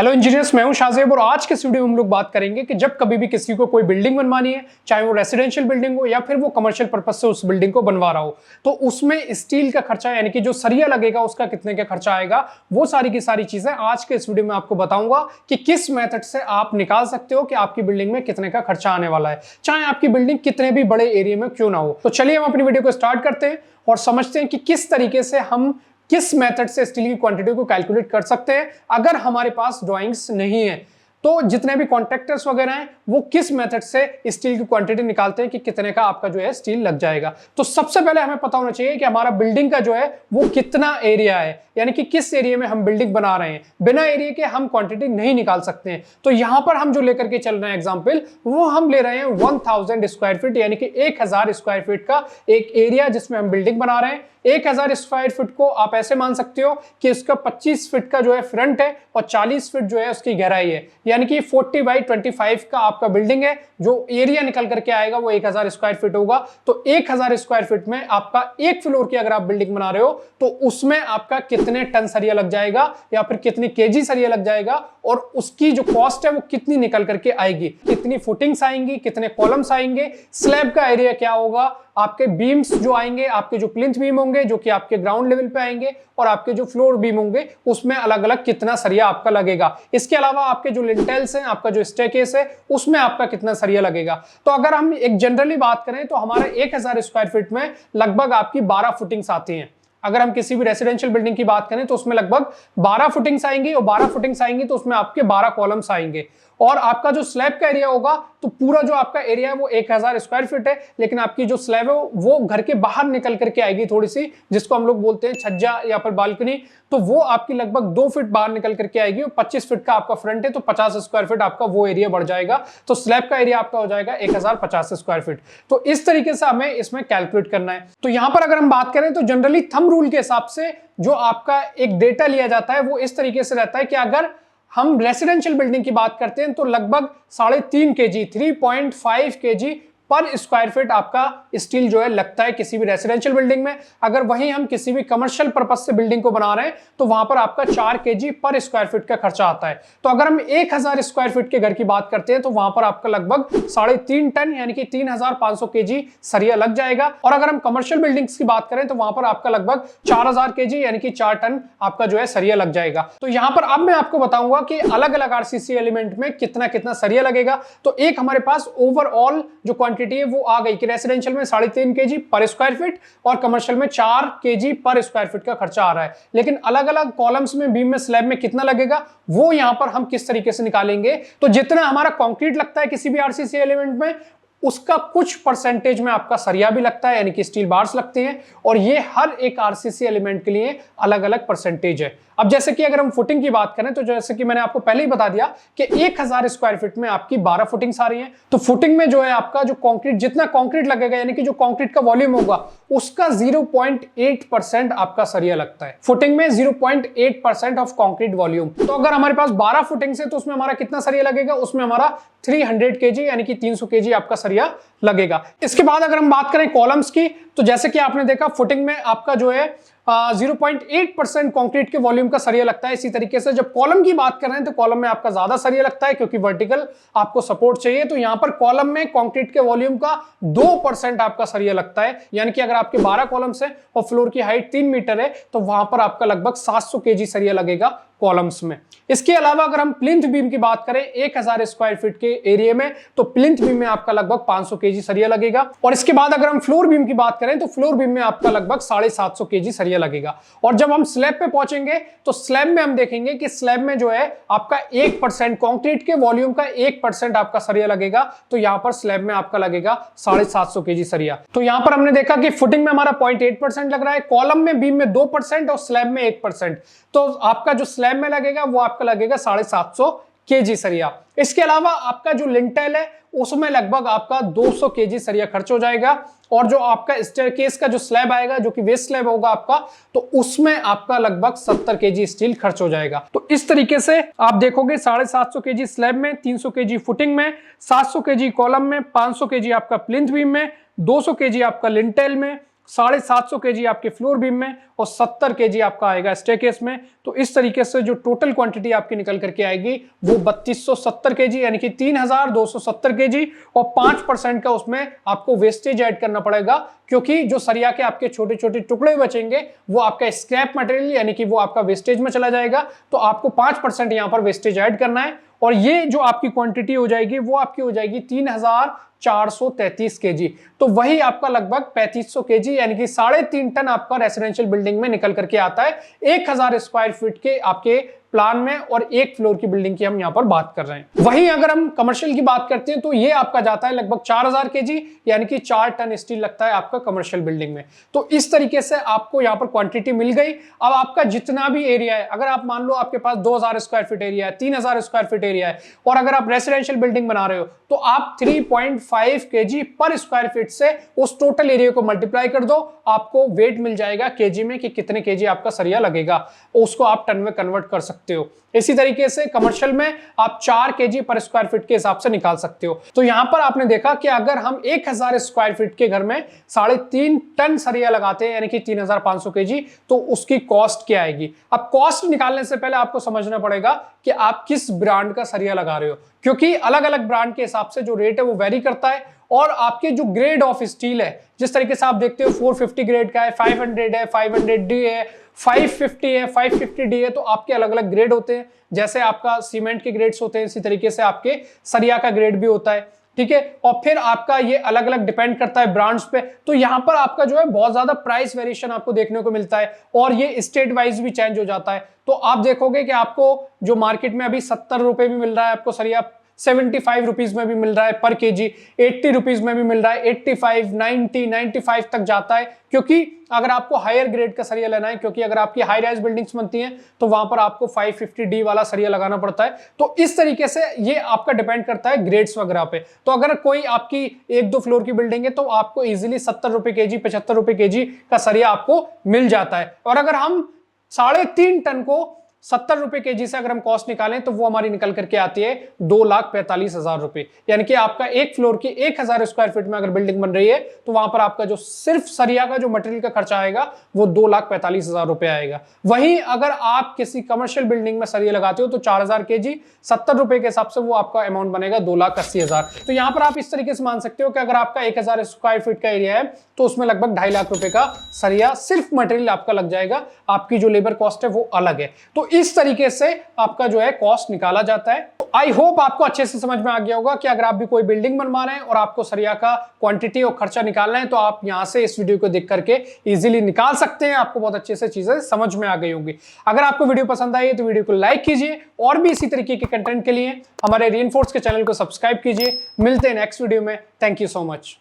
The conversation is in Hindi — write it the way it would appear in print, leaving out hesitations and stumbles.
हेलो इंजीनियर्स, मैं हूं शाहजेब और आज के इस वीडियो में हम लोग बात करेंगे कि जब कभी भी किसी को कोई बिल्डिंग बनवानी है, चाहे वो रेसिडेंशियल बिल्डिंग हो या फिर वो कमर्शियल पर्पज से उस बिल्डिंग को बनवा रहा हो, तो उसमें स्टील का खर्चा यानी कि जो सरिया लगेगा उसका कितने का खर्चा आएगा, वो सारी की सारी चीजें आज के इस वीडियो में आपको बताऊंगा कि किस मेथड से आप निकाल सकते हो कि आपकी बिल्डिंग में कितने का खर्चा आने वाला है, चाहे आपकी बिल्डिंग कितने भी बड़े एरिया में क्यों ना हो। तो चलिए हम अपनी वीडियो को स्टार्ट करते हैं और समझते हैं कि किस तरीके से हम किस मेथड से स्टील की क्वांटिटी को कैलकुलेट कर सकते हैं। अगर हमारे पास ड्राइंग्स नहीं है तो जितने भी कॉन्ट्रैक्टर्स वगैरह हैं वो किस मेथड से स्टील की क्वांटिटी निकालते हैं कि कितने का आपका जो है स्टील लग जाएगा। तो सबसे पहले हमें पता होना चाहिए कि हमारा बिल्डिंग का जो है वो कितना एरिया है, यानी कि किस एरिया में हम बिल्डिंग बना रहे हैं। बिना एरिया के हम क्वांटिटी नहीं निकाल सकते हैं। तो यहां पर हम जो लेकर के चल रहे हैं एग्जांपल, वो हम ले रहे हैं 1000 स्क्वायर फीट यानी कि 1000 स्क्वायर फीट का एक एरिया जिसमें हम बिल्डिंग बना रहे हैं। 1000 स्क्वायर फीट को आप ऐसे मान सकते हो कि उसका 25 फीट का जो है फ्रंट है और 40 फीट जो है उसकी गहराई है, यानी कि 40 बाई 25 का आपका बिल्डिंग है। जो एरिया निकल करके आएगा वो 1000 स्क्वायर फीट होगा। तो 1000 स्क्वायर फीट में आपका एक फ्लोर की अगर आप बिल्डिंग बना रहे हो तो उसमें आपका कितने टन सरिया लग जाएगा या फिर कितनी केजी सरिया लग जाएगा और उसकी जो कॉस्ट है वो कितनी निकल करके आएगी, कितनी फुटिंग्स आएंगी, कितने कॉलम्स आएंगे, स्लैब का एरिया क्या होगा, आपके बीम्स जो आएंगे, आपके जो प्लिंथ बीम होंगे जो कि आपके ग्राउंड लेवल पे आएंगे और आपके जो फ्लोर बीम होंगे उसमें अलग अलग कितना सरिया आपका लगेगा। इसके अलावा आपके जो लिंटेल्स हैं, आपका जो स्टेयरकेस है उसमें आपका कितना सरिया लगेगा। तो अगर हम एक जनरली बात करें तो हमारा 1000 स्क्वायर फीट में लगभग आपकी 12 फुटिंग्स आती हैं। अगर हम किसी भी रेसिडेंशियल बिल्डिंग की बात करें तो उसमें लगभग 12 फुटिंग्स आएंगी और 12 फुटिंग्स आएंगी तो उसमें आपके 12 कॉलम्स आएंगे। और आपका जो स्लैब का एरिया होगा तो पूरा जो आपका एरिया है वो 1000 स्क्वायर फीट है, लेकिन आपकी जो स्लैब है वो घर के बाहर निकल करके आएगी थोड़ी सी, जिसको हम लोग बोलते हैं छज्जा या फिर बालकनी। तो वो आपकी लगभग 2 फीट बाहर निकल करके आएगी और 25 फीट का आपका फ्रंट है तो 50 स्क्वायर फीट आपका वो एरिया बढ़ जाएगा। तो स्लैब का एरिया आपका हो जाएगा 1050 स्क्वायर फीट। तो इस तरीके से हमें इसमें कैलकुलेट करना है। तो यहां पर अगर हम बात करें तो जनरली थंब रूल के हिसाब से जो आपका एक डेटा लिया जाता है वो इस तरीके से रहता है कि अगर हम रेसिडेंशियल बिल्डिंग की बात करते हैं तो लगभग 3.5 kg 3.5 kg पर स्क्वायर फीट आपका स्टील जो है लगता है किसी भी रेसिडेंशियल बिल्डिंग में। अगर वहीं हम किसी भी कमर्शियल पर्पस से बिल्डिंग को बना रहे हैं तो वहां पर आपका 4 kg पर स्क्वायर फीट का खर्चा आता है। तो अगर हम 1000 स्क्वायर फीट के घर की बात करते हैं तो वहां पर आपका लगभग 3.5 टन यानी कि 3500 kg सरिया लग जाएगा। और अगर हम कमर्शियल बिल्डिंग्स की बात करें तो वहां पर आपका लगभग 4000 kg यानी कि 4 टन आपका जो है सरिया लग जाएगा। तो यहां पर अब मैं आपको बताऊंगा कि अलग अलग आरसीसी एलिमेंट में कितना कितना सरिया लगेगा। तो एक हमारे पास ओवरऑल जो क्वांटिटी है वो आ गई कि रेसिडेंशियल में 3.5 kg पर स्क्वायर फीट और कमर्शियल में 4 kg पर स्क्वायर फीट का खर्चा आ रहा है। लेकिन अलग अलग कॉलम्स में, बीम में, स्लैब में कितना लगेगा वो यहां पर हम किस तरीके से निकालेंगे। तो जितना हमारा कंक्रीट लगता है किसी भी आरसीसी एलिमेंट में उसका कुछ परसेंटेज में आपका सरिया भी लगता है यानी कि स्टील बार्स लगते हैं, और ये हर एक आरसीसी एलिमेंट के लिए अलग अलग परसेंटेज है। अब जैसे कि अगर हम फुटिंग की बात करें तो जैसे कि मैंने आपको पहले ही बता दिया कि 1000 स्क्वायर फीट में आपकी 12 फुटिंग्स आ रही हैं। तो फुटिंग में जो है आपका जो कंक्रीट, जितना कंक्रीट लगेगा यानी कि जो कंक्रीट का वॉल्यूम होगा उसका 0.8% आपका सरिया लगता है। फुटिंग में 0.8% ऑफ कंक्रीट वॉल्यूम। तो अगर हमारे पास 12 फुटिंग्स है तो उसमें हमारा कितना सरिया लगेगा, उसमें हमारा 300 kg यानी कि 300 kg आपका सरिया लगेगा। इसके बाद अगर हम बात करें कॉलम्स की तो जैसे कि आपने देखा फुटिंग में आपका जो है 0.8% कंक्रीट के वॉल्यूम का सरिया लगता है। इसी तरीके से जब कॉलम की बात कर रहे हैं तो कॉलम में आपका ज्यादा सरिया लगता है क्योंकि वर्टिकल आपको सपोर्ट चाहिए। तो यहां पर कॉलम में कंक्रीट के वॉल्यूम का 2% आपका सरिया लगता है, यानी कि अगर आपके 12 कॉलम्स है और फ्लोर की हाइट 3 मीटर है तो वहां पर आपका लगभग 700 kg सरिया लगेगा कॉलम्स में। इसके अलावा अगर हम प्लिंथ बीम की बात करें 1000 स्क्वायर फीट के एरिया में तो प्लिंथ बीम में आपका लगभग 500 kg सरिया लगेगा। और इसके बाद अगर हम फ्लोर बीम की बात करें तो फ्लोर बीम में आपका लगभग 750 kg सरिया लगेगा। और जब हम स्लैब पे पहुंचेंगे तो स्लैब में हम देखेंगे कि स्लैब में जो है आपका 1% कंक्रीट के वॉल्यूम का 1% आपका सरिया लगेगा। तो यहां पर स्लैब में आपका लगेगा 750 kg सरिया। तो यहां पर हमने देखा कि फुटिंग में हमारा 0.8% लग रहा है, कॉलम में, बीम में 2% और स्लैब में 1%। तो आपका जो स्लैब में लगेगा वो आपका लगेगा 750 kg सरिया। इसके अलावा आपका जो लिंटेल है उसमें लगभग आपका 200 kg सरिया खर्च हो जाएगा। और जो आपका स्टेयरकेस का जो स्लैब आएगा जो कि वेस्ट स्लैब होगा आपका, तो उसमें आपका लगभग 70 kg स्टील खर्च हो जाएगा। तो इस तरीके से आप देखोगे 750 kg स्लैब में, 300 kg फुटिंग में, 700 kg कॉलम में, 500 kg आपका प्लिंथ बीम में, 200 kg आपका लिंटेल में, 750 kg आपके फ्लोर बीम में और 70 केजी आपका आएगा स्टेयरकेस में। तो इस तरीके से जो टोटल क्वांटिटी आपकी निकल करके आएगी वो 3270 केजी यानी कि 3270 केजी, और 5% का उसमें आपको वेस्टेज ऐड करना पड़ेगा, क्योंकि जो सरिया के आपके छोटे छोटे टुकड़े बचेंगे वो आपका स्क्रैप मटेरियल यानी कि वो आपका वेस्टेज में चला जाएगा। तो आपको 5% यहां पर वेस्टेज ऐड करना है, और ये जो आपकी क्वांटिटी हो जाएगी वो आपकी हो जाएगी 3433 केजी। तो वही आपका लगभग 3500 केजी यानी कि 3.5 टन आपका रेसिडेंशियल बिल्डिंग में निकल करके आता है 1000 स्क्वायर फीट के आपके प्लान में, और 1 फ्लोर की बिल्डिंग की हम यहां पर बात कर रहे हैं। वहीं अगर हम कमर्शियल की बात करते हैं तो ये आपका जाता है लगभग 4000 केजी यानी कि 4 टन स्टील लगता है आपका कमर्शियल बिल्डिंग में। तो इस तरीके से आपको यहां पर क्वांटिटी मिल गई। अब आपका जितना भी एरिया है, अगर आप मान लो आपके पास 2000 स्क्वायर फीट एरिया है, 3000 स्क्वायर फीट एरिया है, और अगर आप रेसिडेंशियल बिल्डिंग बना रहे हो तो आप 3.5 केजी पर स्क्वायर फीट से उस टोटल एरिया को मल्टीप्लाई कर दो, आपको वेट मिल जाएगा केजी में कि कितने केजी आपका सरिया लगेगा, उसको आप टन में कन्वर्ट कर सकते हो। इसी तरीके से कमर्शियल में आप 4 केजी पर स्क्वायर फीट के हिसाब से निकाल सकते हो। तो यहां पर आपने देखा कि अगर हम 1000 स्क्वायर फीट के घर में 3.5 टन सरिया लगाते हैं यानी कि 3500 केजी, तो उसकी कॉस्ट क्या आएगी। अब कॉस्ट निकालने से पहले आपको समझना पड़ेगा कि आप किस ब्रांड का सरिया लगा रहे हो, क्योंकि अलग अलग ब्रांड के हिसाब से जो रेट है वो वेरी करता है। और आपके जो ग्रेड ऑफ स्टील है, जिस तरीके से आप देखते हो 450 ग्रेड का है, 500 है, 500D है, 550 है, 550D है, तो आपके अलग अलग ग्रेड होते हैं। जैसे आपका सीमेंट के ग्रेड्स होते हैं, इसी तरीके से आपके सरिया का ग्रेड भी होता है, ठीक है। और फिर आपका ये अलग अलग डिपेंड करता है ब्रांड्स पे। तो यहां पर आपका जो है बहुत ज्यादा प्राइस वेरिएशन आपको देखने को मिलता है, और ये स्टेट वाइज भी चेंज हो जाता है। तो आप देखोगे कि आपको जो मार्केट में अभी 70 रुपए में मिल रहा है आपको सरिया, 75 रुपीज में भी मिल रहा है पर केजी, 80 रुपीज में भी मिल रहा है, 85, 90, 95 तक जाता है। क्योंकि अगर आपको हायर ग्रेड का सरिया लेना है, क्योंकि अगर आपकी हाई राइज बिल्डिंग्स बनती हैं तो वहां पर आपको 550D वाला सरिया लगाना पड़ता है। तो इस तरीके से ये आपका डिपेंड करता है ग्रेड्स वगैरह पे। तो अगर कोई आपकी 1-2 फ्लोर की बिल्डिंग है तो आपको इजीली 70 रुपए केजी, 75 रुपए केजी का सरिया आपको मिल जाता है। और अगर हम 3.5 टन को 70 रुपए केजी से अगर हम कॉस्ट निकालें तो वो हमारी निकल करके आती है 2,45,000 रुपए। यानी कि आपका 1 फ्लोर की 1000 स्क्वायर फीट में अगर बिल्डिंग बन रही है तो वहां पर आपका जो सिर्फ सरिया का जो मटेरियल का खर्चा आएगा वो 2,45,000 रुपए आएगा। वहीं अगर आप किसी कमर्शियल बिल्डिंग में सरिया लगाते हो तो 4000 केजी 70 रुपए के हिसाब से वो आपका अमाउंट बनेगा 2,80,000। तो यहां पर आप इस तरीके से मान सकते हो कि अगर आपका 1000 स्क्वायर फीट का एरिया है तो उसमें लगभग 2.5 लाख रुपए का सरिया सिर्फ मटेरियल आपका लग जाएगा, आपकी जो लेबर कॉस्ट है वो अलग है। तो इस तरीके से आपका जो है कॉस्ट निकाला जाता है। तो आई होप आपको अच्छे से समझ में आ गया होगा कि अगर आप भी कोई बिल्डिंग बनवा रहे हैं और आपको सरिया का क्वांटिटी और खर्चा निकालना है तो आप यहां से इस वीडियो को देख करके इजीली निकाल सकते हैं। आपको बहुत अच्छे से चीजें समझ में आ गई होंगी। अगर आपको वीडियो पसंद आई है तो वीडियो को लाइक कीजिए, और भी इसी तरीके के कंटेंट के लिए हमारे रीइंफोर्स के चैनल को सब्सक्राइब कीजिए। मिलते हैं नेक्स्ट वीडियो में। Thank you so much.